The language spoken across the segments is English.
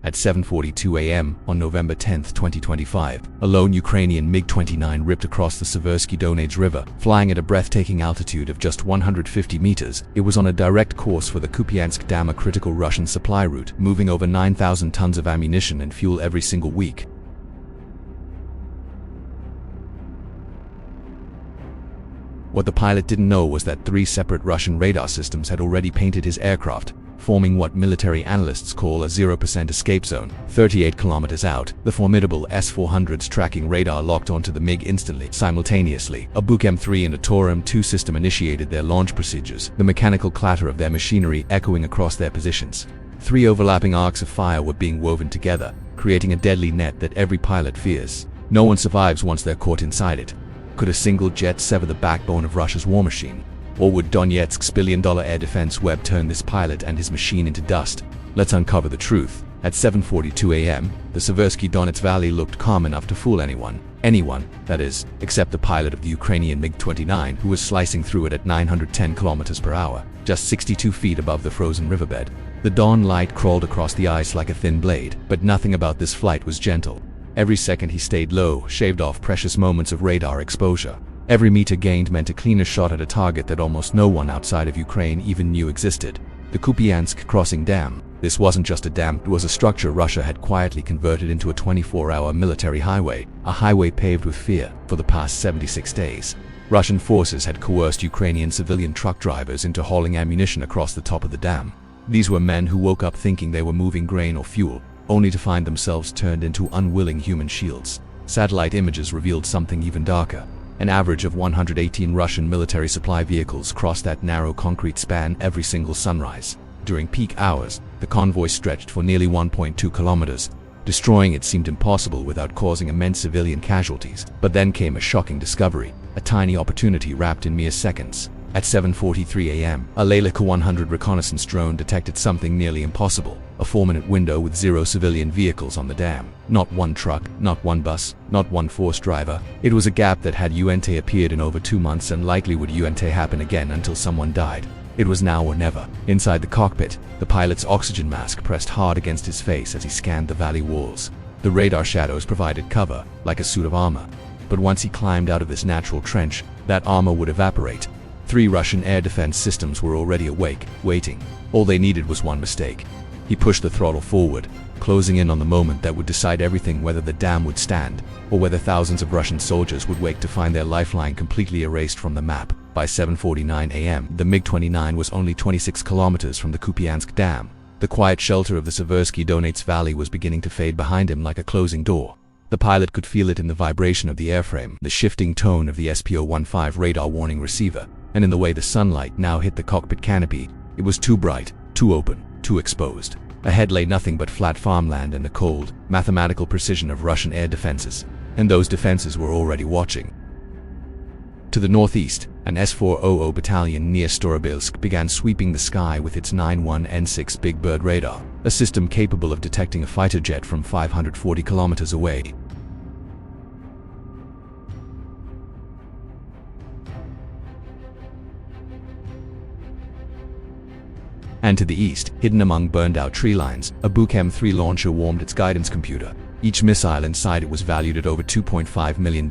At 7:42 a.m. on November 10, 2025, a lone Ukrainian MiG-29 ripped across the Seversky Donets River, flying at a breathtaking altitude of just 150 meters. It was on a direct course for the Kupiansk Dam, a critical Russian supply route, moving over 9,000 tons of ammunition and fuel every single week. What the pilot didn't know was that 3 separate Russian radar systems had already painted his aircraft, forming what military analysts call a 0% escape zone. 38 kilometers out, the formidable S-400's tracking radar locked onto the MiG instantly. Simultaneously, a Buk M3 and a Tor M2 system initiated their launch procedures, the mechanical clatter of their machinery echoing across their positions. 3 overlapping arcs of fire were being woven together, creating a deadly net that every pilot fears. No one survives once they're caught inside it. Could a single jet sever the backbone of Russia's war machine? Or would Donetsk's billion-dollar air defense web turn this pilot and his machine into dust? Let's uncover the truth. At 7:42 a.m., the Seversky Donets Valley looked calm enough to fool anyone. Anyone, that is, except the pilot of the Ukrainian MiG-29, who was slicing through it at 910 kilometers per hour, just 62 feet above the frozen riverbed. The dawn light crawled across the ice like a thin blade, but nothing about this flight was gentle. Every second he stayed low shaved off precious moments of radar exposure. Every meter gained meant a cleaner shot at a target that almost no one outside of Ukraine even knew existed. The Kupiansk Crossing Dam. This wasn't just a dam, it was a structure Russia had quietly converted into a 24-hour military highway, a highway paved with fear. For the past 76 days, Russian forces had coerced Ukrainian civilian truck drivers into hauling ammunition across the top of the dam. These were men who woke up thinking they were moving grain or fuel, only to find themselves turned into unwilling human shields. Satellite images revealed something even darker. An average of 118 Russian military supply vehicles crossed that narrow concrete span every single sunrise. During peak hours, the convoy stretched for nearly 1.2 kilometers. Destroying it seemed impossible without causing immense civilian casualties. But then came a shocking discovery, a tiny opportunity wrapped in mere seconds. At 7:43 a.m., a Leica 100 reconnaissance drone detected something nearly impossible, a 4-minute window with 0 civilian vehicles on the dam. Not one truck, not one bus, not one force driver. It was a gap that had UNT appeared in over 2 months and likely would UNT happen again until someone died. It was now or never. Inside the cockpit, the pilot's oxygen mask pressed hard against his face as he scanned the valley walls. The radar shadows provided cover, like a suit of armor. But once he climbed out of this natural trench, that armor would evaporate. 3 Russian air defense systems were already awake, waiting. All they needed was one mistake. He pushed the throttle forward, closing in on the moment that would decide everything, whether the dam would stand, or whether thousands of Russian soldiers would wake to find their lifeline completely erased from the map. By 7:49 a.m., the MiG-29 was only 26 kilometers from the Kupiansk Dam. The quiet shelter of the Seversky Donets Valley was beginning to fade behind him like a closing door. The pilot could feel it in the vibration of the airframe, the shifting tone of the SPO-15 radar warning receiver, and in the way the sunlight now hit the cockpit canopy. It was too bright, too open, too exposed. Ahead lay nothing but flat farmland and the cold, mathematical precision of Russian air defenses. And those defenses were already watching. To the northeast, an S-400 battalion near Storobelsk began sweeping the sky with its 91N6 Big Bird radar, a system capable of detecting a fighter jet from 540 kilometers away. And to the east, hidden among burned-out tree lines, a Buk M3 launcher warmed its guidance computer. Each missile inside it was valued at over $2.5 million.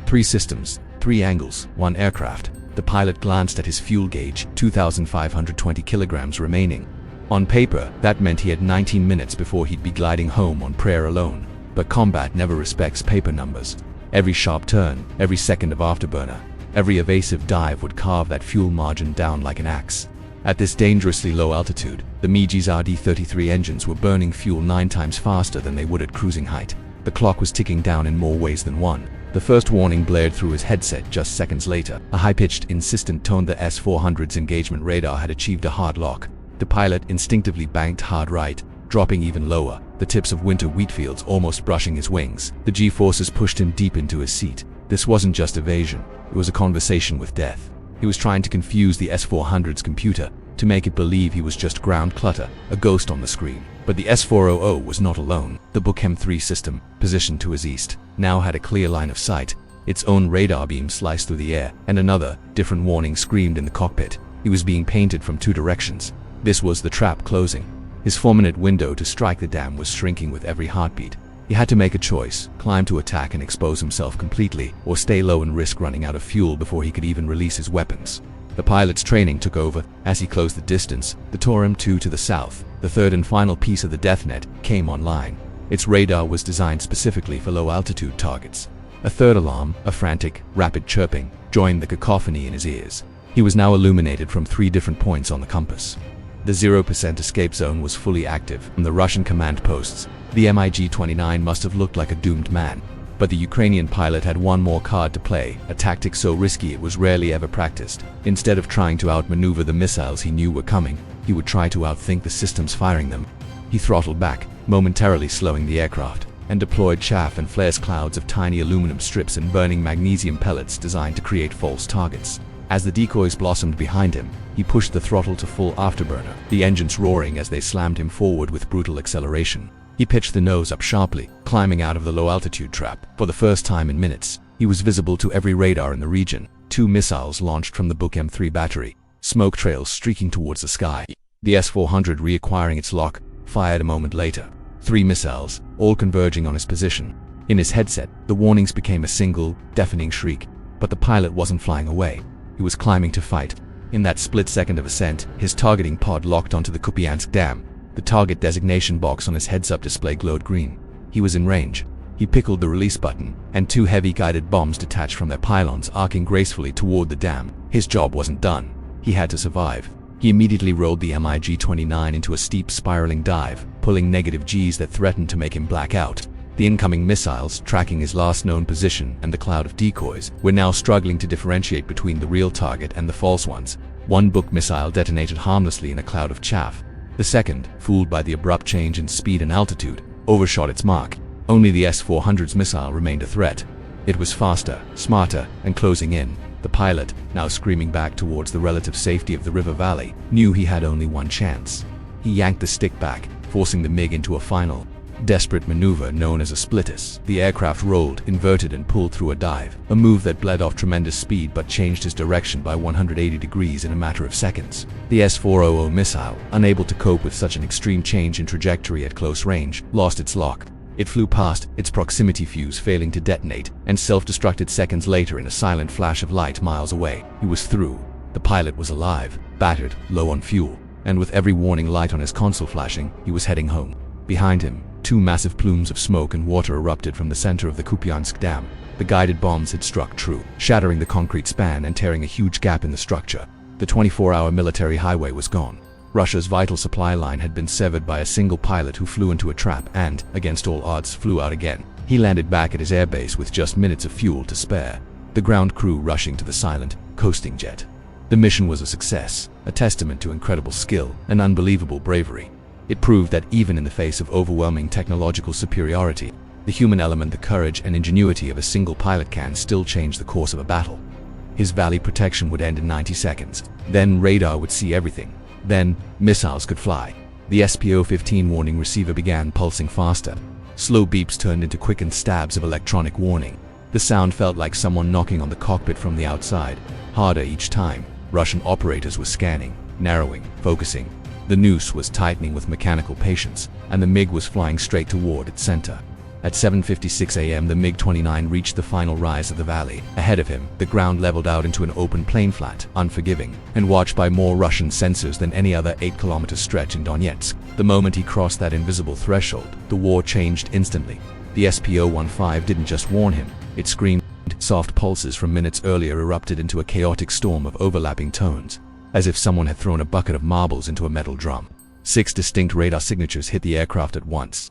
3 systems, 3 angles, 1 aircraft. The pilot glanced at his fuel gauge, 2,520 kilograms remaining. On paper, that meant he had 19 minutes before he'd be gliding home on prayer alone. But combat never respects paper numbers. Every sharp turn, every second of afterburner, every evasive dive would carve that fuel margin down like an axe. At this dangerously low altitude, the MiG's RD-33 engines were burning fuel 9 times faster than they would at cruising height. The clock was ticking down in more ways than one. The first warning blared through his headset just seconds later. A high-pitched, insistent tone. The S-400's engagement radar had achieved a hard lock. The pilot instinctively banked hard right, dropping even lower, the tips of winter wheat fields almost brushing his wings. The G-forces pushed him deep into his seat. This wasn't just evasion, it was a conversation with death. He was trying to confuse the S-400's computer, to make it believe he was just ground clutter, a ghost on the screen. But the S-400 was not alone. The Buk M3 system, positioned to his east, now had a clear line of sight. Its own radar beam sliced through the air, and another, different warning screamed in the cockpit. He was being painted from 2 directions. This was the trap closing. His 4-minute window to strike the dam was shrinking with every heartbeat. He had to make a choice: climb to attack and expose himself completely, or stay low and risk running out of fuel before he could even release his weapons. The pilot's training took over. As he closed the distance, the JDAM-2 to the south, the third and final piece of the death net, came online. Its radar was designed specifically for low-altitude targets. A third alarm, a frantic, rapid chirping, joined the cacophony in his ears. He was now illuminated from 3 different points on the compass. The 0% escape zone was fully active. From the Russian command posts, the MiG-29 must have looked like a doomed man. But the Ukrainian pilot had one more card to play, a tactic so risky it was rarely ever practiced. Instead of trying to outmaneuver the missiles he knew were coming, he would try to outthink the systems firing them. He throttled back, momentarily slowing the aircraft, and deployed chaff and flares, clouds of tiny aluminum strips and burning magnesium pellets designed to create false targets. As the decoys blossomed behind him, he pushed the throttle to full afterburner, the engines roaring as they slammed him forward with brutal acceleration. He pitched the nose up sharply, climbing out of the low-altitude trap. For the first time in minutes, he was visible to every radar in the region. 2 missiles launched from the M3 battery, smoke trails streaking towards the sky. The S-400, reacquiring its lock, fired a moment later. 3 missiles, all converging on his position. In his headset, the warnings became a single, deafening shriek. But the pilot wasn't flying away. He was climbing to fight. In that split second of ascent, his targeting pod locked onto the Kupiansk Dam. The target designation box on his heads-up display glowed green. He was in range. He pickled the release button, and 2 heavy guided bombs detached from their pylons, arcing gracefully toward the dam. His job wasn't done. He had to survive. He immediately rolled the MiG-29 into a steep spiraling dive, pulling negative Gs that threatened to make him black out. The incoming missiles, tracking his last known position, and the cloud of decoys, were now struggling to differentiate between the real target and the false ones. One Buk missile detonated harmlessly in a cloud of chaff. The second, fooled by the abrupt change in speed and altitude, overshot its mark. Only the S-400's missile remained a threat. It was faster, smarter, and closing in. The pilot, now screaming back towards the relative safety of the river valley, knew he had only one chance. He yanked the stick back, forcing the MiG into a final, desperate maneuver known as a splittus. The aircraft rolled, inverted, and pulled through a dive, a move that bled off tremendous speed but changed his direction by 180 degrees in a matter of seconds. The S-400 missile, unable to cope with such an extreme change in trajectory at close range, lost its lock. It flew past, its proximity fuse failing to detonate, and self-destructed seconds later in a silent flash of light miles away. He was through. The pilot was alive, battered, low on fuel, and with every warning light on his console flashing, he was heading home. Behind him, 2 massive plumes of smoke and water erupted from the center of the Kupiansk Dam. The guided bombs had struck true, shattering the concrete span and tearing a huge gap in the structure. The 24-hour military highway was gone. Russia's vital supply line had been severed by a single pilot who flew into a trap and, against all odds, flew out again. He landed back at his airbase with just minutes of fuel to spare, the ground crew rushing to the silent, coasting jet. The mission was a success, a testament to incredible skill and unbelievable bravery. It proved that even in the face of overwhelming technological superiority, the human element, the courage and ingenuity of a single pilot can still change the course of a battle. His valley protection would end in 90 seconds. Then radar would see everything. Then missiles could fly. The SPO-15 warning receiver began pulsing faster. Slow beeps turned into quickened stabs of electronic warning. The sound felt like someone knocking on the cockpit from the outside, harder each time. Russian operators were scanning, narrowing, focusing. The noose was tightening with mechanical patience, and the MiG was flying straight toward its center. At 7:56 a.m. the MiG-29 reached the final rise of the valley. Ahead of him, the ground leveled out into an open plain, flat, unforgiving, and watched by more Russian sensors than any other 8-kilometer stretch in Donetsk. The moment he crossed that invisible threshold, the war changed instantly. The SPO-15 didn't just warn him, it screamed. Soft pulses from minutes earlier erupted into a chaotic storm of overlapping tones, as if someone had thrown a bucket of marbles into a metal drum. 6 distinct radar signatures hit the aircraft at once.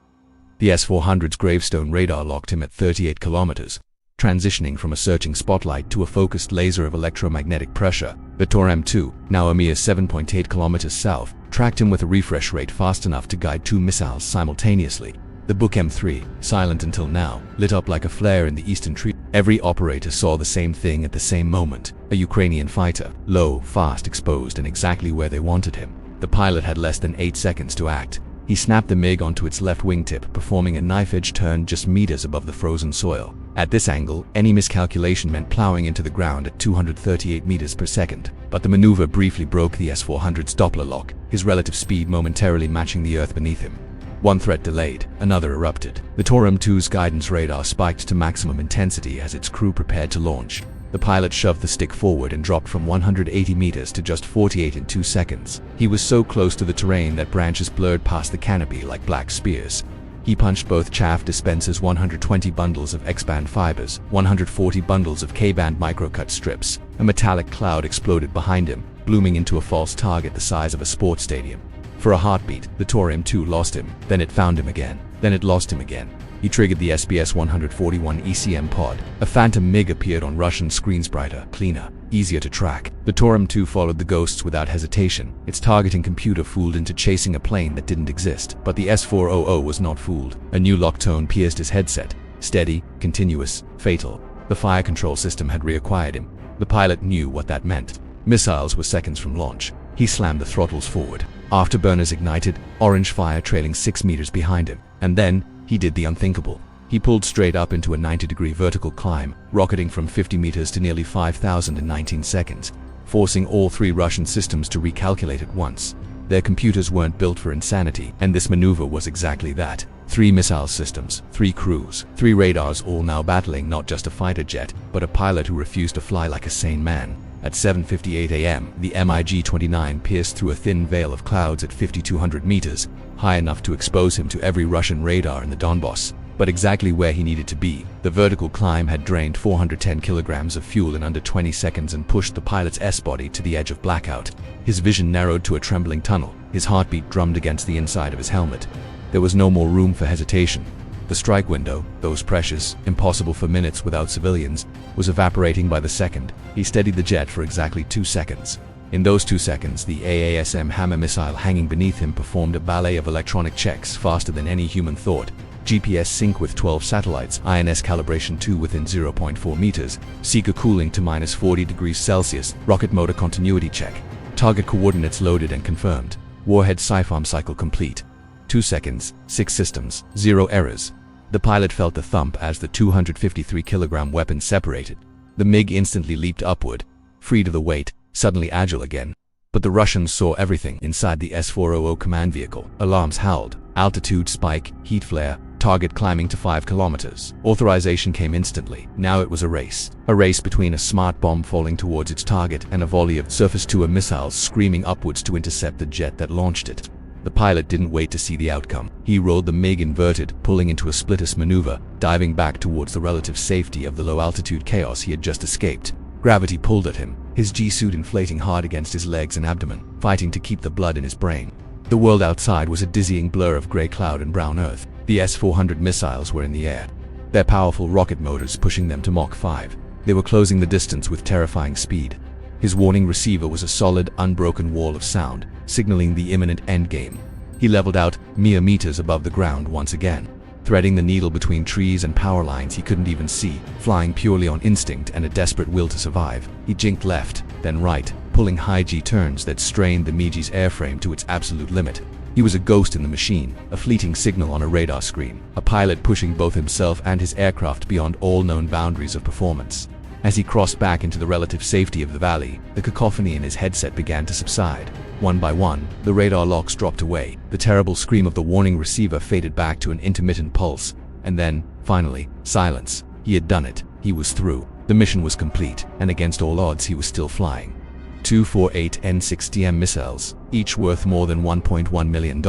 The S-400's gravestone radar locked him at 38 kilometers, transitioning from a searching spotlight to a focused laser of electromagnetic pressure. The JDAM-2, now a mere 7.8 kilometers south, tracked him with a refresh rate fast enough to guide 2 missiles simultaneously. The M3, silent until now, lit up like a flare in the eastern tree. Every operator saw the same thing at the same moment: a Ukrainian fighter, low, fast, exposed, and exactly where they wanted him. The pilot had less than 8 seconds to act. He snapped the MiG onto its left wingtip, performing a knife-edge turn just meters above the frozen soil. At this angle, any miscalculation meant plowing into the ground at 238 meters per second. But the maneuver briefly broke the S-400's Doppler lock. his relative speed momentarily matching the earth beneath him. One threat delayed, another erupted. The Torum 2's guidance radar spiked to maximum intensity as its crew prepared to launch. The pilot shoved the stick forward and dropped from 180 meters to just 48 in 2 seconds. He was so close to the terrain that branches blurred past the canopy like black spears. He punched both chaff dispensers, 120 bundles of X-band fibers, 140 bundles of K-band microcut strips. A metallic cloud exploded behind him, blooming into a false target the size of a sports stadium. For a heartbeat, the Torum 2 lost him, then it found him again, then it lost him again. He triggered the SBS-141 ECM pod. A phantom MiG appeared on Russian screens, brighter, cleaner, easier to track. The Torum 2 followed the ghosts without hesitation, its targeting computer fooled into chasing a plane that didn't exist. But the S-400 was not fooled. A new lock tone pierced his headset. Steady, continuous, fatal. The fire control system had reacquired him. The pilot knew what that meant. Missiles were seconds from launch. He slammed the throttles forward. Afterburners ignited, orange fire trailing 6 meters behind him. And then, he did the unthinkable. He pulled straight up into a 90-degree vertical climb, rocketing from 50 meters to nearly 5,000 in 19 seconds, forcing all 3 Russian systems to recalculate at once. Their computers weren't built for insanity, and this maneuver was exactly that. 3 missile systems, 3 crews, 3 radars, all now battling not just a fighter jet, but a pilot who refused to fly like a sane man. At 7:58 a.m., the MiG-29 pierced through a thin veil of clouds at 5,200 meters, high enough to expose him to every Russian radar in the Donbass. But exactly where he needed to be. The vertical climb had drained 410 kilograms of fuel in under 20 seconds and pushed the pilot's S-body to the edge of blackout. His vision narrowed to a trembling tunnel. His heartbeat drummed against the inside of his helmet. There was no more room for hesitation. The strike window, those precious, impossible for minutes without civilians, was evaporating by the second. He steadied the jet for exactly 2 seconds. In those 2 seconds, the AASM Hammer missile hanging beneath him performed a ballet of electronic checks faster than any human thought. GPS sync with 12 satellites, INS calibration 2 within 0.4 meters, seeker cooling to minus 40 degrees Celsius, rocket motor continuity check. Target coordinates loaded and confirmed. Warhead SIFARM cycle complete. 2 seconds, 6 systems, 0 errors. The pilot felt the thump as the 253-kilogram weapon separated. The MiG instantly leaped upward, freed of the weight, suddenly agile again. But the Russians saw everything inside the S-400 command vehicle. Alarms howled, altitude spike, heat flare, target climbing to 5 kilometers. Authorization came instantly. Now it was a race. A race between a smart bomb falling towards its target and a volley of surface-to-air missiles screaming upwards to intercept the jet that launched it. The pilot didn't wait to see the outcome. He rolled the MiG inverted, pulling into a splitters maneuver, diving back towards the relative safety of the low-altitude chaos he had just escaped. Gravity pulled at him, his G-suit inflating hard against his legs and abdomen, fighting to keep the blood in his brain. The world outside was a dizzying blur of gray cloud and brown earth. The S-400 missiles were in the air, their powerful rocket motors pushing them to Mach 5. They were closing the distance with terrifying speed. His warning receiver was a solid, unbroken wall of sound, signaling the imminent endgame. He leveled out, mere meters above the ground once again, threading the needle between trees and power lines he couldn't even see, flying purely on instinct and a desperate will to survive. He jinked left, then right, pulling high G turns that strained the MiG's airframe to its absolute limit. He was a ghost in the machine, a fleeting signal on a radar screen, a pilot pushing both himself and his aircraft beyond all known boundaries of performance. As he crossed back into the relative safety of the valley, the cacophony in his headset began to subside. One by one, the radar locks dropped away. The terrible scream of the warning receiver faded back to an intermittent pulse. And then, finally, silence. He had done it. He was through. The mission was complete, and against all odds he was still flying. 248 N-60M missiles, each worth more than $1.1 million,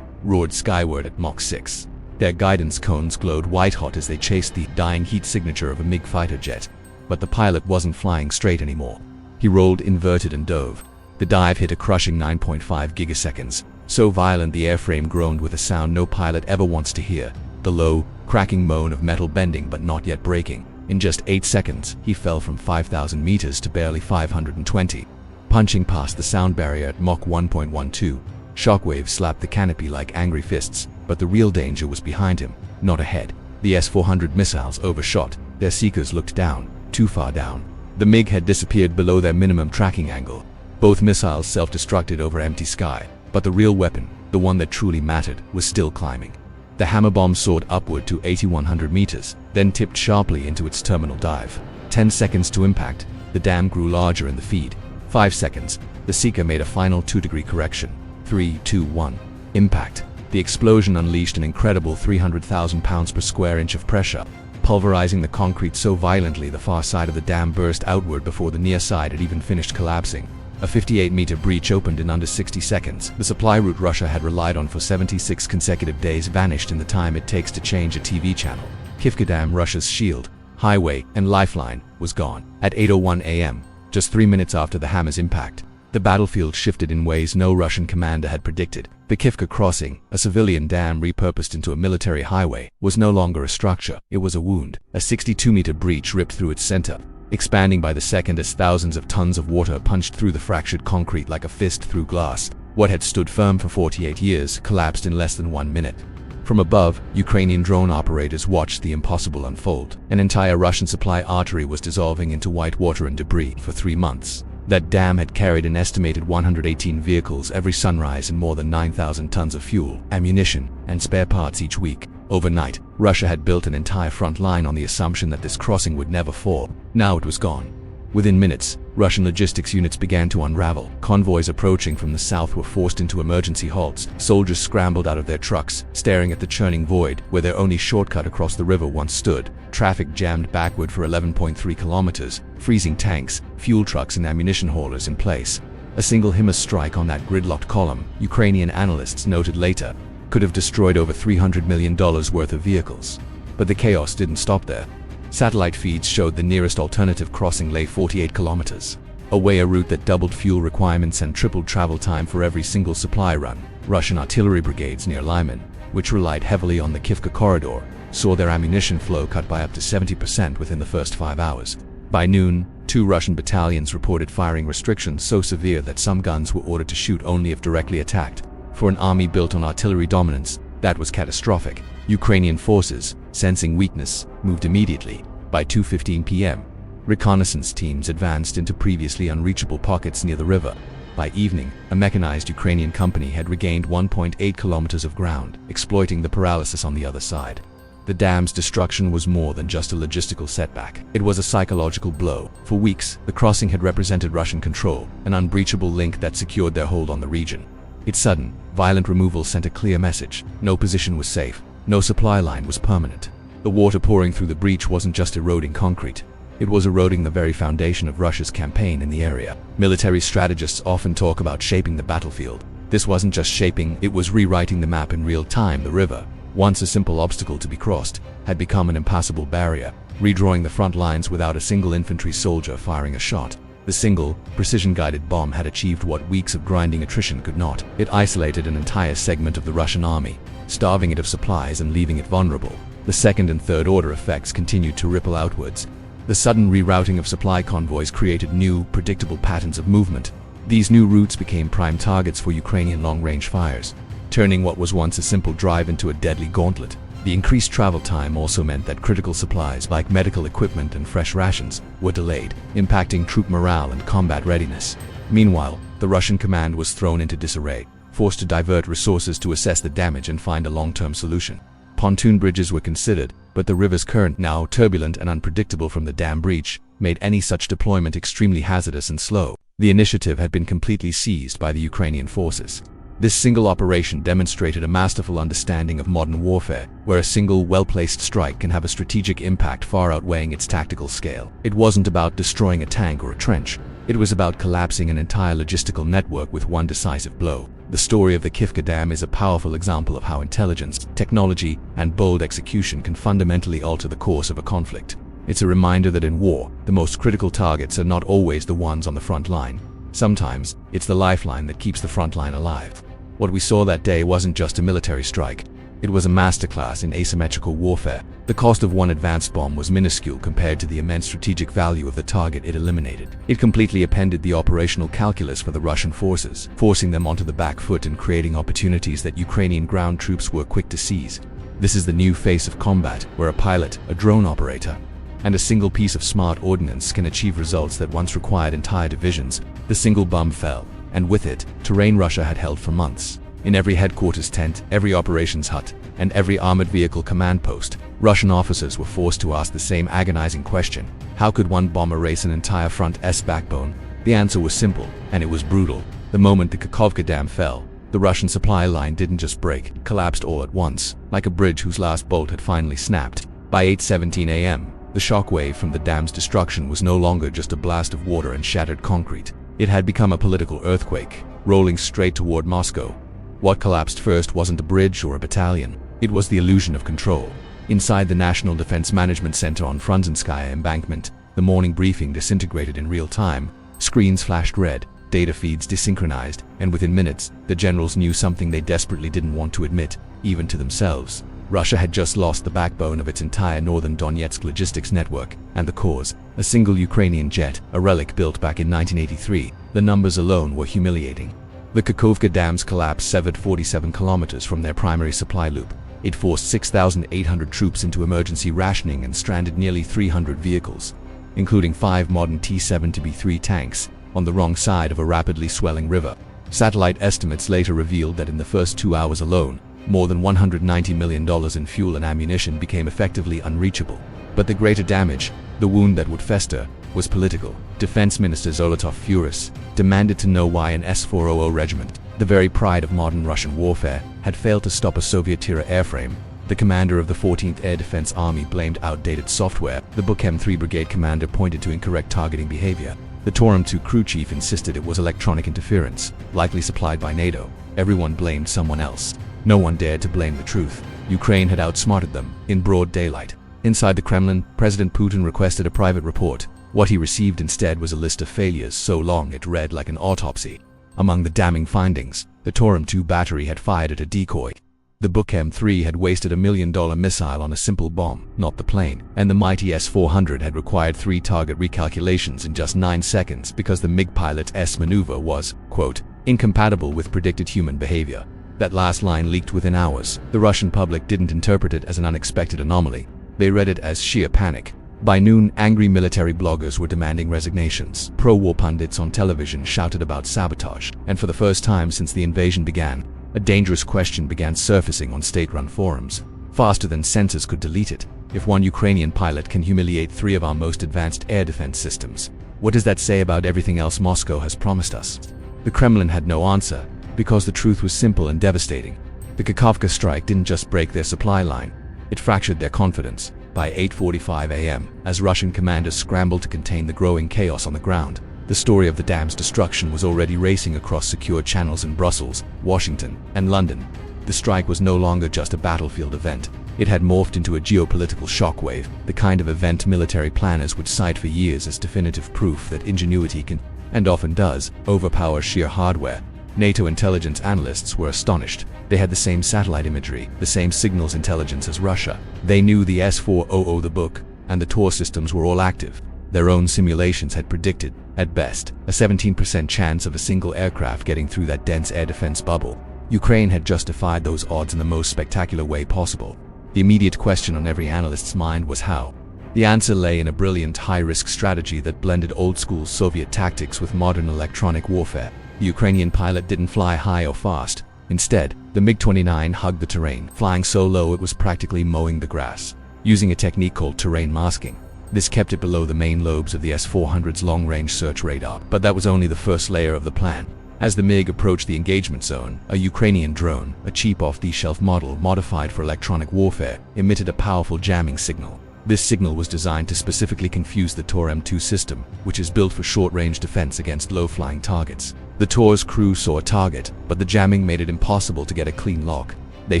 roared skyward at Mach 6. Their guidance cones glowed white-hot as they chased the dying heat signature of a MiG fighter jet. But the pilot wasn't flying straight anymore. He rolled inverted and dove. The dive hit a crushing 9.5 gigaseconds, so violent the airframe groaned with a sound no pilot ever wants to hear, the low, cracking moan of metal bending but not yet breaking. In just 8 seconds, he fell from 5,000 meters to barely 520. Punching past the sound barrier at Mach 1.12, shockwaves slapped the canopy like angry fists, but the real danger was behind him, not ahead. The S-400 missiles overshot. Their seekers looked down, too far down. The MiG had disappeared below their minimum tracking angle. Both missiles self-destructed over empty sky, but the real weapon, the one that truly mattered, was still climbing. The hammer bomb soared upward to 8,100 meters, then tipped sharply into its terminal dive. 10 seconds to impact, the dam grew larger in the feed. 5 seconds, the seeker made a final 2-degree correction. 3, 2, 1. Impact. The explosion unleashed an incredible 300,000 pounds per square inch of pressure, pulverizing the concrete so violently the far side of the dam burst outward before the near side had even finished collapsing. A 58-meter breach opened in under 60 seconds. The supply route Russia had relied on for 76 consecutive days vanished in the time it takes to change a TV channel. Kivka Dam, Russia's shield, highway, and lifeline, was gone. At 8:01 a.m., just 3 minutes after the hammer's impact, the battlefield shifted in ways no Russian commander had predicted. The Kivka crossing, a civilian dam repurposed into a military highway, was no longer a structure, it was a wound. A 62-meter breach ripped through its center, expanding by the second as thousands of tons of water punched through the fractured concrete like a fist through glass. What had stood firm for 48 years collapsed in less than 1 minute. From above, Ukrainian drone operators watched the impossible unfold. An entire Russian supply artery was dissolving into white water and debris for 3 months. That dam had carried an estimated 118 vehicles every sunrise and more than 9,000 tons of fuel, ammunition, and spare parts each week. Overnight, Russia had built an entire front line on the assumption that this crossing would never fall. Now it was gone. Within minutes, Russian logistics units began to unravel. Convoys approaching from the south were forced into emergency halts. Soldiers scrambled out of their trucks, staring at the churning void where their only shortcut across the river once stood. Traffic jammed backward for 11.3 kilometers, freezing tanks, fuel trucks, and ammunition haulers in place. A single HIMARS strike on that gridlocked column, Ukrainian analysts noted later, could have destroyed over $300 million worth of vehicles. But the chaos didn't stop there. Satellite feeds showed the nearest alternative crossing lay 48 kilometers away, a route that doubled fuel requirements and tripled travel time for every single supply run. Russian artillery brigades near Lyman, which relied heavily on the Kivka corridor, saw their ammunition flow cut by up to 70% within the first 5 hours. By noon, 2 Russian battalions reported firing restrictions so severe that some guns were ordered to shoot only if directly attacked. For an army built on artillery dominance, that was catastrophic. Ukrainian forces, sensing weakness, moved immediately. By 2:15 p.m., reconnaissance teams advanced into previously unreachable pockets near the river. By evening, a mechanized Ukrainian company had regained 1.8 kilometers of ground, exploiting the paralysis on the other side. The dam's destruction was more than just a logistical setback. It was a psychological blow. For weeks, the crossing had represented Russian control, an unbreachable link that secured their hold on the region. Its sudden, violent removal sent a clear message. No position was safe. No supply line was permanent. The water pouring through the breach wasn't just eroding concrete. It was eroding the very foundation of Russia's campaign in the area. Military strategists often talk about shaping the battlefield. This wasn't just shaping, it was rewriting the map in real time. The river, once a simple obstacle to be crossed, had become an impassable barrier, redrawing the front lines without a single infantry soldier firing a shot. The single, precision-guided bomb had achieved what weeks of grinding attrition could not. It isolated an entire segment of the Russian army, starving it of supplies and leaving it vulnerable. The second and third order effects continued to ripple outwards. The sudden rerouting of supply convoys created new, predictable patterns of movement. These new routes became prime targets for Ukrainian long-range fires, turning what was once a simple drive into a deadly gauntlet. The increased travel time also meant that critical supplies like medical equipment and fresh rations were delayed, impacting troop morale and combat readiness. Meanwhile, the Russian command was thrown into disarray, forced to divert resources to assess the damage and find a long-term solution. Pontoon bridges were considered, but the river's current, now turbulent and unpredictable from the dam breach, made any such deployment extremely hazardous and slow. The initiative had been completely seized by the Ukrainian forces. This single operation demonstrated a masterful understanding of modern warfare, where a single, well-placed strike can have a strategic impact far outweighing its tactical scale. It wasn't about destroying a tank or a trench. It was about collapsing an entire logistical network with one decisive blow. The story of the Kivka Dam is a powerful example of how intelligence, technology, and bold execution can fundamentally alter the course of a conflict. It's a reminder that in war, the most critical targets are not always the ones on the front line. Sometimes, it's the lifeline that keeps the front line alive. What we saw that day wasn't just a military strike. It was a masterclass in asymmetrical warfare. The cost of one advanced bomb was minuscule compared to the immense strategic value of the target it eliminated. It completely upended the operational calculus for the Russian forces, forcing them onto the back foot and creating opportunities that Ukrainian ground troops were quick to seize. This is the new face of combat, where a pilot, a drone operator, and a single piece of smart ordnance can achieve results that once required entire divisions. The single bomb fell, and with it, terrain Russia had held for months. In every headquarters tent, every operations hut, and every armored vehicle command post, Russian officers were forced to ask the same agonizing question: how could one bomb erase an entire front's backbone? The answer was simple, and it was brutal. The moment the Kakhovka Dam fell, The Russian supply line didn't just break, it collapsed all at once, like a bridge whose last bolt had finally snapped. By 8:17 a.m., the shockwave from the dam's destruction was no longer just a blast of water and shattered concrete. It had become a political earthquake, rolling straight toward Moscow. What collapsed first wasn't a bridge or a battalion. It was the illusion of control. Inside the National Defense Management Center on Frunzenskaya Embankment, the morning briefing disintegrated in real time. Screens flashed red, data feeds desynchronized, and within minutes, the generals knew something they desperately didn't want to admit, even to themselves. Russia had just lost the backbone of its entire northern Donetsk logistics network, and the cause, a single Ukrainian jet, a relic built back in 1983. The numbers alone were humiliating. The Kakhovka Dam's collapse severed 47 kilometers from their primary supply loop. It forced 6,800 troops into emergency rationing and stranded nearly 300 vehicles, including 5 modern T-72B3 tanks, on the wrong side of a rapidly swelling river. Satellite estimates later revealed that in the first 2 hours alone, more than $190 million in fuel and ammunition became effectively unreachable. But the greater damage, the wound that would fester, was political. Defense Minister Zolotov Furis demanded to know why an S-400 regiment, the very pride of modern Russian warfare, had failed to stop a Soviet-era airframe. The commander of the 14th Air Defense Army blamed outdated software. The Buk M3 brigade commander pointed to incorrect targeting behavior. The Torum II crew chief insisted it was electronic interference, likely supplied by NATO. Everyone blamed someone else. No one dared to blame the truth. Ukraine had outsmarted them, in broad daylight. Inside the Kremlin, President Putin requested a private report. What he received instead was a list of failures so long it read like an autopsy. Among the damning findings, the Torum II battery had fired at a decoy. The Buk M3 had wasted $1 million missile on a simple bomb, not the plane, and the mighty S-400 had required 3 target recalculations in just 9 seconds because the MiG pilot's S maneuver was, quote, incompatible with predicted human behavior. That last line leaked within hours. The Russian public didn't interpret it as an unexpected anomaly. They read it as sheer panic. By noon, angry military bloggers were demanding resignations. Pro-war pundits on television shouted about sabotage, and for the first time since the invasion began, a dangerous question began surfacing on state-run forums. Faster than censors could delete it. If one Ukrainian pilot can humiliate 3 of our most advanced air defense systems, what does that say about everything else Moscow has promised us? The Kremlin had no answer, because the truth was simple and devastating. The Kakhovka strike didn't just break their supply line, it fractured their confidence. By 8:45 a.m., as Russian commanders scrambled to contain the growing chaos on the ground, the story of the dam's destruction was already racing across secure channels in Brussels, Washington, and London. The strike was no longer just a battlefield event. It had morphed into a geopolitical shockwave, the kind of event military planners would cite for years as definitive proof that ingenuity can, and often does, overpower sheer hardware. NATO intelligence analysts were astonished. They had the same satellite imagery, the same signals intelligence as Russia. They knew the S-400, the Buk, and the Tor systems were all active. Their own simulations had predicted, at best, a 17% chance of a single aircraft getting through that dense air defense bubble. Ukraine had justified those odds in the most spectacular way possible. The immediate question on every analyst's mind was how. The answer lay in a brilliant high-risk strategy that blended old-school Soviet tactics with modern electronic warfare. The Ukrainian pilot didn't fly high or fast. Instead, the MiG-29 hugged the terrain, flying so low it was practically mowing the grass, using a technique called terrain masking. This kept it below the main lobes of the S-400's long-range search radar, but that was only the first layer of the plan. As the MiG approached the engagement zone, a Ukrainian drone, a cheap off-the-shelf model modified for electronic warfare, emitted a powerful jamming signal. This signal was designed to specifically confuse the Tor M2 system, which is built for short-range defense against low-flying targets. The Tor's crew saw a target, but the jamming made it impossible to get a clean lock. They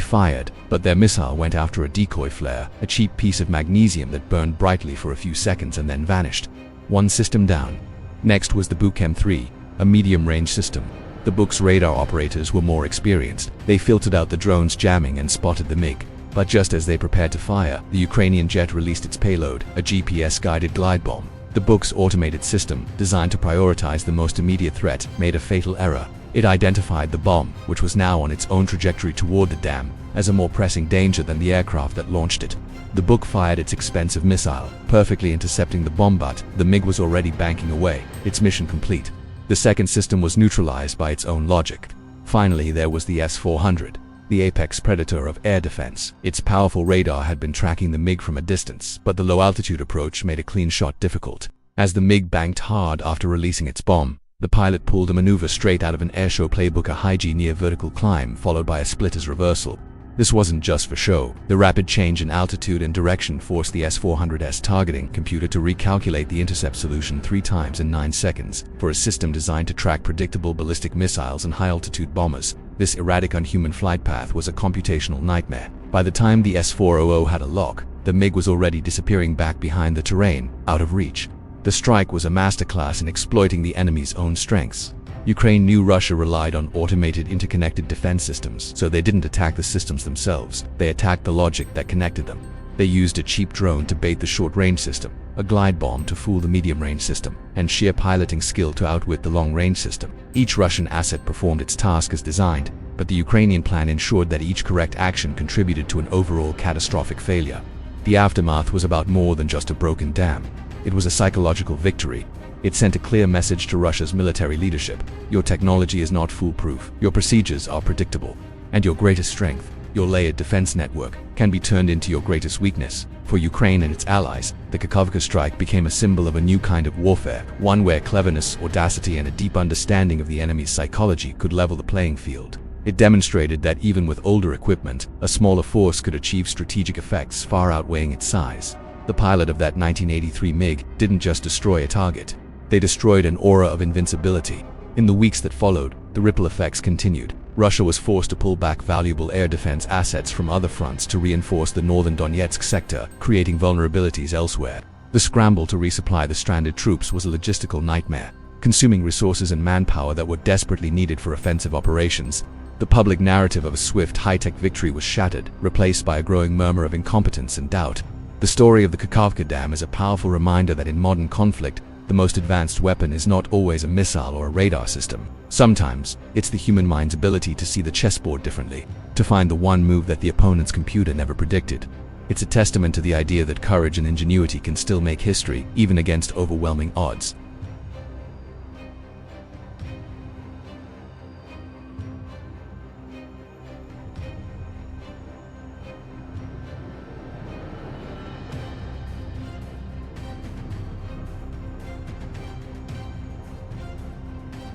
fired, but their missile went after a decoy flare, a cheap piece of magnesium that burned brightly for a few seconds and then vanished. One system down. Next was the Buk M3, a medium-range system. The Buk's radar operators were more experienced. They filtered out the drone's jamming and spotted the MiG. But just as they prepared to fire, the Ukrainian jet released its payload, a GPS-guided glide bomb. The Buk's automated system, designed to prioritize the most immediate threat, made a fatal error. It identified the bomb, which was now on its own trajectory toward the dam, as a more pressing danger than the aircraft that launched it. The Buk fired its expensive missile, perfectly intercepting the bomb, but the MiG was already banking away, its mission complete. The second system was neutralized by its own logic. Finally, there was the S-400. The apex predator of air defense. Its powerful radar had been tracking the MiG from a distance, but the low-altitude approach made a clean shot difficult. As the MiG banked hard after releasing its bomb, The pilot pulled a maneuver straight out of an airshow playbook, a high-G near vertical climb followed by a splitter's reversal. This wasn't just for show. The rapid change in altitude and direction forced the S-400's targeting computer to recalculate the intercept solution 3 times in 9 seconds. For a system designed to track predictable ballistic missiles and high-altitude bombers, this erratic, unhuman flight path was a computational nightmare. By the time the S-400 had a lock, the MiG was already disappearing back behind the terrain, out of reach. The strike was a masterclass in exploiting the enemy's own strengths. Ukraine knew Russia relied on automated interconnected defense systems, so they didn't attack the systems themselves. They attacked the logic that connected them. They used a cheap drone to bait the short-range system, a glide bomb to fool the medium-range system, and sheer piloting skill to outwit the long-range system. Each Russian asset performed its task as designed, but the Ukrainian plan ensured that each correct action contributed to an overall catastrophic failure. The aftermath was about more than just a broken dam. It was a psychological victory. It sent a clear message to Russia's military leadership. Your technology is not foolproof, your procedures are predictable, and your greatest strength, your layered defense network, can be turned into your greatest weakness. For Ukraine and its allies, the Kakhovka strike became a symbol of a new kind of warfare, one where cleverness, audacity, and a deep understanding of the enemy's psychology could level the playing field. It demonstrated that even with older equipment, a smaller force could achieve strategic effects far outweighing its size. The pilot of that 1983 MiG didn't just destroy a target. They destroyed an aura of invincibility. In the weeks that followed, the ripple effects continued. Russia was forced to pull back valuable air defense assets from other fronts to reinforce the northern Donetsk sector, creating vulnerabilities elsewhere. The scramble to resupply the stranded troops was a logistical nightmare, consuming resources and manpower that were desperately needed for offensive operations. The public narrative of a swift, high-tech victory was shattered, replaced by a growing murmur of incompetence and doubt. The story of the Kakhovka Dam is a powerful reminder that in modern conflict, the most advanced weapon is not always a missile or a radar system. Sometimes, it's the human mind's ability to see the chessboard differently, to find the one move that the opponent's computer never predicted. It's a testament to the idea that courage and ingenuity can still make history, even against overwhelming odds.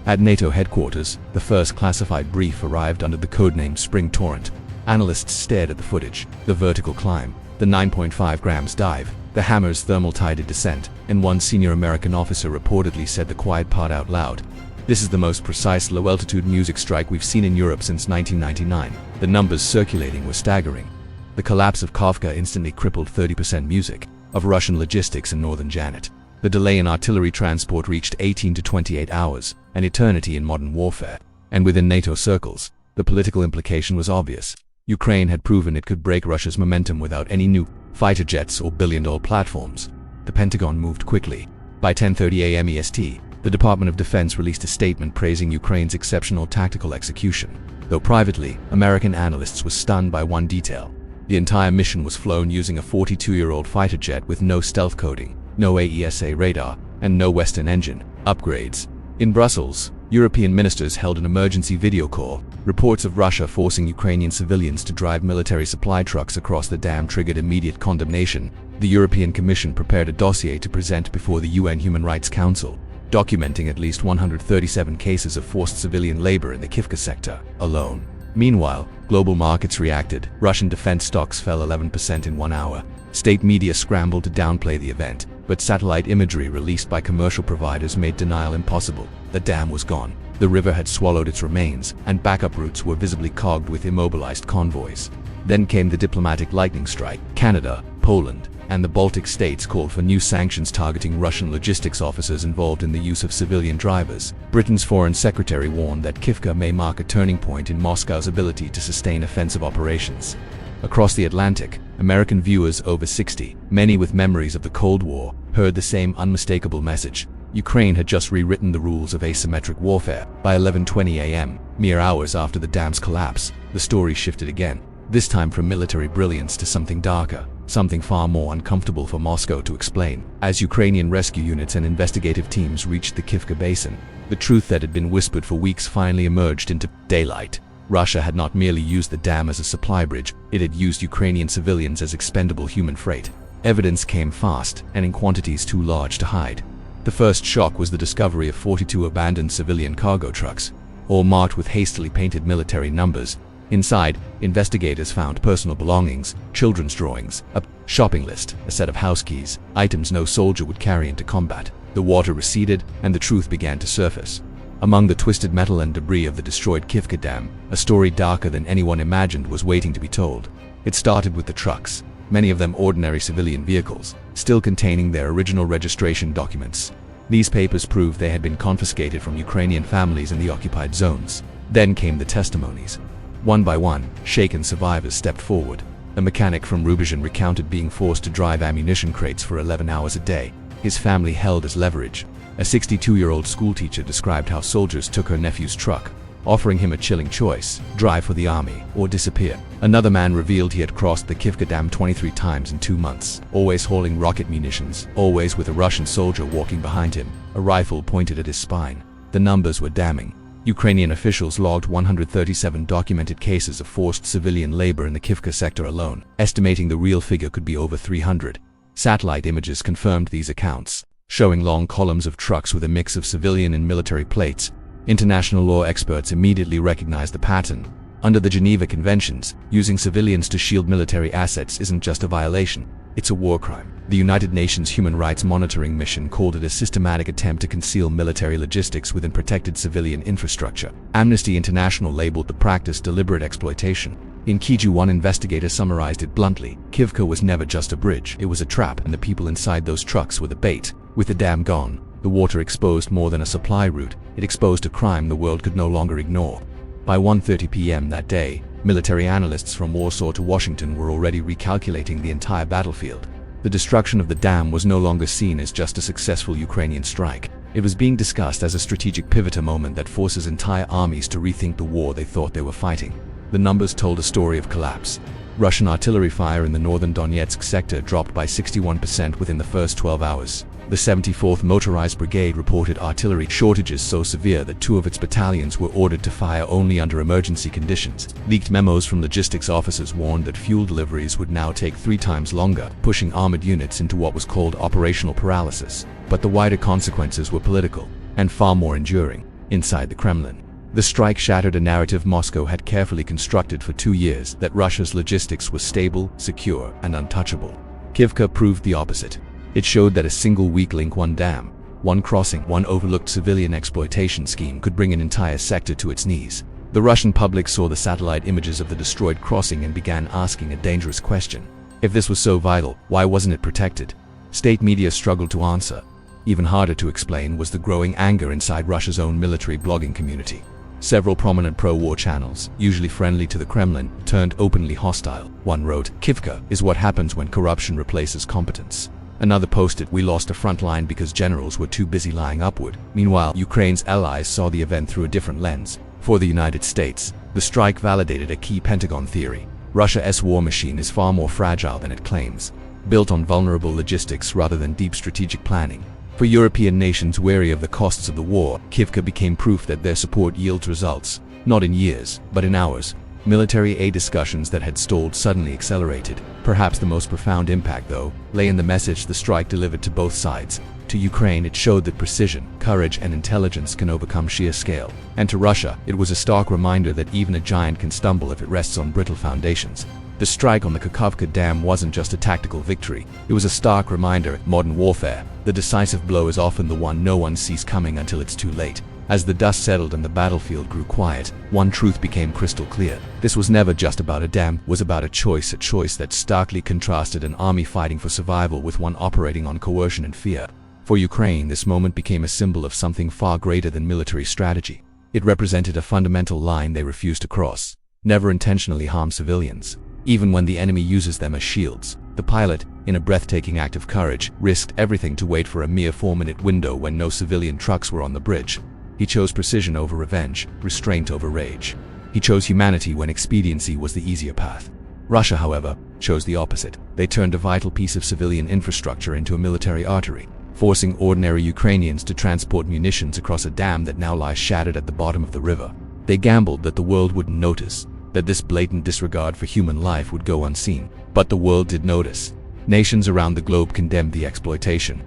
At NATO headquarters, the first classified brief arrived under the codename Spring Torrent. Analysts stared at the footage, the vertical climb, the 9.5 grams dive, the hammer's thermal-tided descent, and one senior American officer reportedly said the quiet part out loud. This is the most precise low-altitude music strike we've seen in Europe since 1999. The numbers circulating were staggering. The collapse of Kafka instantly crippled 30% music of Russian logistics in northern Janet. The delay in artillery transport reached 18 to 28 hours, an eternity in modern warfare. And within NATO circles, the political implication was obvious. Ukraine had proven it could break Russia's momentum without any new fighter jets or billion-dollar platforms. The Pentagon moved quickly. By 10:30 a.m. EST, the Department of Defense released a statement praising Ukraine's exceptional tactical execution. Though privately, American analysts were stunned by one detail. The entire mission was flown using a 42-year-old fighter jet with no stealth coding, no AESA radar, and no Western engine upgrades. In Brussels, European ministers held an emergency video call. Reports of Russia forcing Ukrainian civilians to drive military supply trucks across the dam triggered immediate condemnation. The European Commission prepared a dossier to present before the UN Human Rights Council, documenting at least 137 cases of forced civilian labor in the Kivka sector alone. Meanwhile, global markets reacted. Russian defense stocks fell 11% in 1 hour. State media scrambled to downplay the event, but satellite imagery released by commercial providers made denial impossible. The dam was gone. The river had swallowed its remains, and backup routes were visibly clogged with immobilized convoys. Then came the diplomatic lightning strike. Canada, Poland, and the Baltic states called for new sanctions targeting Russian logistics officers involved in the use of civilian drivers. Britain's foreign secretary warned that Kivka may mark a turning point in Moscow's ability to sustain offensive operations. Across the Atlantic, American viewers over 60, many with memories of the Cold War, heard the same unmistakable message. Ukraine had just rewritten the rules of asymmetric warfare. By 11:20 a.m., mere hours after the dam's collapse, the story shifted again, this time from military brilliance to something darker, something far more uncomfortable for Moscow to explain. As Ukrainian rescue units and investigative teams reached the Kivka basin, the truth that had been whispered for weeks finally emerged into daylight. Russia had not merely used the dam as a supply bridge, it had used Ukrainian civilians as expendable human freight. Evidence came fast and in quantities too large to hide. The first shock was the discovery of 42 abandoned civilian cargo trucks, all marked with hastily painted military numbers. Inside, investigators found personal belongings, children's drawings, a shopping list, a set of house keys, items no soldier would carry into combat. The water receded, and the truth began to surface. Among the twisted metal and debris of the destroyed Kivka Dam, a story darker than anyone imagined was waiting to be told. It started with the trucks, many of them ordinary civilian vehicles, still containing their original registration documents. These papers proved they had been confiscated from Ukrainian families in the occupied zones. Then came the testimonies. One by one, shaken survivors stepped forward. A mechanic from Rubizhin recounted being forced to drive ammunition crates for 11 hours a day, his family held as leverage. A 62-year-old schoolteacher described how soldiers took her nephew's truck, offering him a chilling choice: drive for the army or disappear. Another man revealed he had crossed the Kivka Dam 23 times in 2 months, always hauling rocket munitions, always with a Russian soldier walking behind him, a rifle pointed at his spine. The numbers were damning. Ukrainian officials logged 137 documented cases of forced civilian labor in the Kivka sector alone, estimating the real figure could be over 300. Satellite images confirmed these accounts, showing long columns of trucks with a mix of civilian and military plates. International law experts immediately recognized the pattern. Under the Geneva Conventions, using civilians to shield military assets isn't just a violation, it's a war crime. The United Nations Human Rights Monitoring Mission called it a systematic attempt to conceal military logistics within protected civilian infrastructure. Amnesty International labeled the practice deliberate exploitation. In Kiju, one investigator summarized it bluntly: Kivka was never just a bridge, it was a trap, and the people inside those trucks were the bait. With the dam gone, the water exposed more than a supply route, it exposed a crime the world could no longer ignore. By 1:30 p.m. that day, military analysts from Warsaw to Washington were already recalculating the entire battlefield. The destruction of the dam was no longer seen as just a successful Ukrainian strike. It was being discussed as a strategic pivotal moment that forces entire armies to rethink the war they thought they were fighting. The numbers told a story of collapse. Russian artillery fire in the northern Donetsk sector dropped by 61% within the first 12 hours. The 74th Motorized Brigade reported artillery shortages so severe that 2 of its battalions were ordered to fire only under emergency conditions. Leaked memos from logistics officers warned that fuel deliveries would now take 3 times longer, pushing armored units into what was called operational paralysis. But the wider consequences were political, and far more enduring. Inside the Kremlin, the strike shattered a narrative Moscow had carefully constructed for 2 years, that Russia's logistics was stable, secure, and untouchable. Kivka proved the opposite. It showed that a single weak link, one dam, one crossing, one overlooked civilian exploitation scheme could bring an entire sector to its knees. The Russian public saw the satellite images of the destroyed crossing and began asking a dangerous question. If this was so vital, why wasn't it protected? State media struggled to answer. Even harder to explain was the growing anger inside Russia's own military blogging community. Several prominent pro-war channels, usually friendly to the Kremlin, turned openly hostile. One wrote, "Kivka is what happens when corruption replaces competence." Another posted, "We lost a front line because generals were too busy lying upward." Meanwhile, Ukraine's allies saw the event through a different lens. For the United States, the strike validated a key Pentagon theory. Russia's war machine is far more fragile than it claims, built on vulnerable logistics rather than deep strategic planning. For European nations wary of the costs of the war, Kivka became proof that their support yields results, not in years, but in hours. Military aid discussions that had stalled suddenly accelerated. Perhaps the most profound impact, though, lay in the message the strike delivered to both sides. To Ukraine, it showed that precision, courage, and intelligence can overcome sheer scale. And to Russia, it was a stark reminder that even a giant can stumble if it rests on brittle foundations. The strike on the Kakhovka Dam wasn't just a tactical victory. It was a stark reminder: modern warfare, the decisive blow is often the one no one sees coming until it's too late. As the dust settled and the battlefield grew quiet, one truth became crystal clear. This was never just about a dam, it was about a choice that starkly contrasted an army fighting for survival with one operating on coercion and fear. For Ukraine, this moment became a symbol of something far greater than military strategy. It represented a fundamental line they refused to cross: never intentionally harm civilians, even when the enemy uses them as shields. The pilot, in a breathtaking act of courage, risked everything to wait for a mere 4-minute window when no civilian trucks were on the bridge. He chose precision over revenge, restraint over rage. He chose humanity when expediency was the easier path. Russia, however, chose the opposite. They turned a vital piece of civilian infrastructure into a military artery, forcing ordinary Ukrainians to transport munitions across a dam that now lies shattered at the bottom of the river. They gambled that the world wouldn't notice, that this blatant disregard for human life would go unseen. But the world did notice. Nations around the globe condemned the exploitation.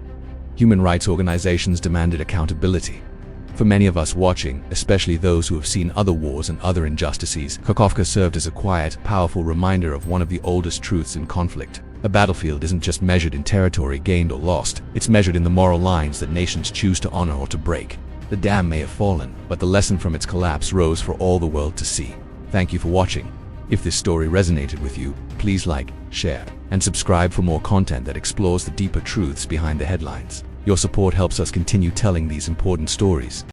Human rights organizations demanded accountability. For many of us watching, especially those who have seen other wars and other injustices, Kakhovka served as a quiet, powerful reminder of one of the oldest truths in conflict. A battlefield isn't just measured in territory gained or lost, it's measured in the moral lines that nations choose to honor or to break. The dam may have fallen, but the lesson from its collapse rose for all the world to see. Thank you for watching. If this story resonated with you, please like, share, and subscribe for more content that explores the deeper truths behind the headlines. Your support helps us continue telling these important stories.